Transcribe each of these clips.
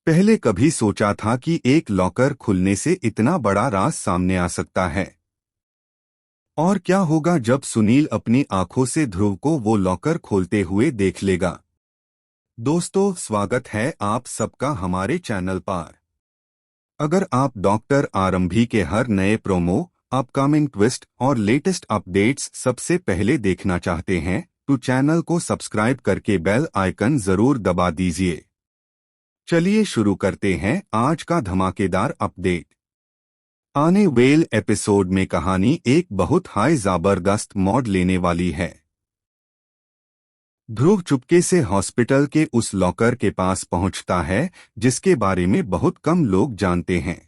पहले कभी सोचा था कि एक लॉकर खुलने से इतना बड़ा राज सामने आ सकता है? और क्या होगा जब सुनील अपनी आंखों से ध्रुव को वो लॉकर खोलते हुए देख लेगा? दोस्तों, स्वागत है आप सबका हमारे चैनल पर। अगर आप डॉक्टर आरंभी के हर नए प्रोमो, अपकमिंग ट्विस्ट और लेटेस्ट अपडेट्स सबसे पहले देखना चाहते हैं तो चैनल को सब्सक्राइब करके बेल आइकन जरूर दबा दीजिए। चलिए शुरू करते हैं आज का धमाकेदार अपडेट। आने वेल एपिसोड में कहानी एक बहुत हाई जबरदस्त मोड़ लेने वाली है। ध्रुव चुपके से हॉस्पिटल के उस लॉकर के पास पहुंचता है जिसके बारे में बहुत कम लोग जानते हैं।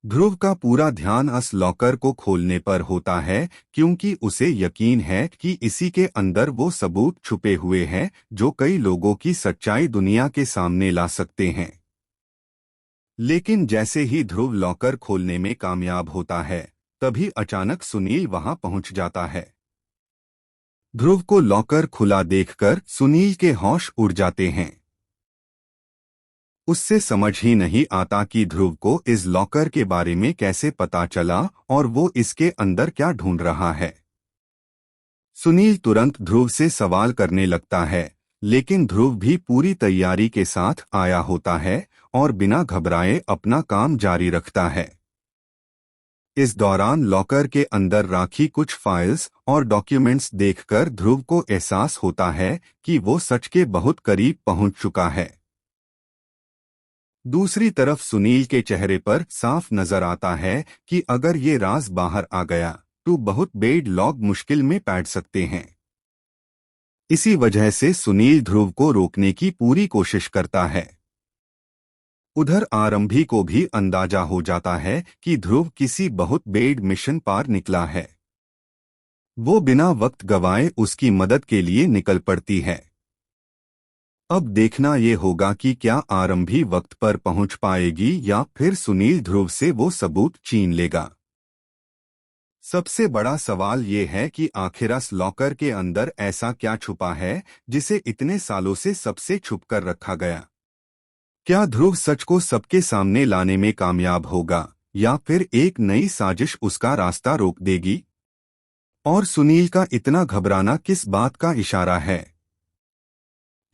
ध्रुव का पूरा ध्यान उस लॉकर को खोलने पर होता है क्योंकि उसे यकीन है कि इसी के अंदर वो सबूत छुपे हुए हैं जो कई लोगों की सच्चाई दुनिया के सामने ला सकते हैं। लेकिन जैसे ही ध्रुव लॉकर खोलने में कामयाब होता है, तभी अचानक सुनील वहां पहुंच जाता है। ध्रुव को लॉकर खुला देखकर सुनील के होश उड़ जाते हैं। उससे समझ ही नहीं आता कि ध्रुव को इस लॉकर के बारे में कैसे पता चला और वो इसके अंदर क्या ढूंढ रहा है। सुनील तुरंत ध्रुव से सवाल करने लगता है, लेकिन ध्रुव भी पूरी तैयारी के साथ आया होता है और बिना घबराए अपना काम जारी रखता है। इस दौरान लॉकर के अंदर राखी कुछ फाइल्स और डॉक्यूमेंट्स देखकर ध्रुव को एहसास होता है कि वो सच के बहुत करीब पहुंच चुका है। दूसरी तरफ सुनील के चेहरे पर साफ नजर आता है कि अगर ये राज बाहर आ गया तो बहुत बड़े लोग मुश्किल में पड़ सकते हैं। इसी वजह से सुनील ध्रुव को रोकने की पूरी कोशिश करता है। उधर आरंभी को भी अंदाजा हो जाता है कि ध्रुव किसी बहुत बड़े मिशन पार निकला है। वो बिना वक्त गवाए उसकी मदद के लिए निकल पड़ती है। अब देखना ये होगा कि क्या आरंभी वक्त पर पहुंच पाएगी या फिर सुनील ध्रुव से वो सबूत छीन लेगा। सबसे बड़ा सवाल ये है कि आखिर इस लॉकर के अंदर ऐसा क्या छुपा है जिसे इतने सालों से सबसे छुपकर रखा गया। क्या ध्रुव सच को सबके सामने लाने में कामयाब होगा या फिर एक नई साजिश उसका रास्ता रोक देगी? और सुनील का इतना घबराना किस बात का इशारा है?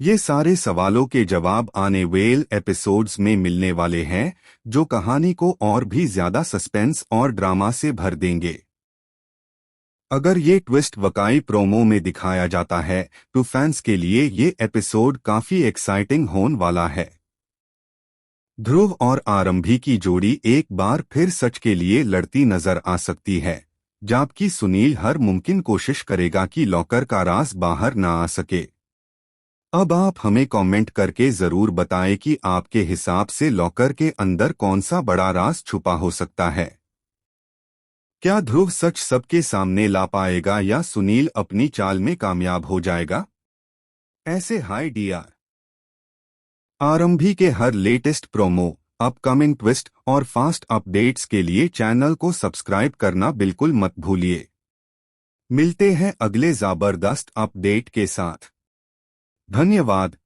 ये सारे सवालों के जवाब आने वेल एपिसोड्स में मिलने वाले हैं, जो कहानी को और भी ज्यादा सस्पेंस और ड्रामा से भर देंगे। अगर ये ट्विस्ट वाकई प्रोमो में दिखाया जाता है तो फैंस के लिए ये एपिसोड काफी एक्साइटिंग होने वाला है। ध्रुव और आरंभी की जोड़ी एक बार फिर सच के लिए लड़ती नजर आ सकती है, जबकि सुनील हर मुमकिन कोशिश करेगा कि लॉकर का राज बाहर ना आ सके। अब आप हमें कमेंट करके जरूर बताएं कि आपके हिसाब से लॉकर के अंदर कौन सा बड़ा राज छुपा हो सकता है। क्या ध्रुव सच सबके सामने ला पाएगा या सुनील अपनी चाल में कामयाब हो जाएगा? ऐसे हाई डीआर आरंभी के हर लेटेस्ट प्रोमो, अपकमिंग ट्विस्ट और फास्ट अपडेट्स के लिए चैनल को सब्सक्राइब करना बिल्कुल मत भूलिए। मिलते हैं अगले जबरदस्त अपडेट के साथ। धन्यवाद।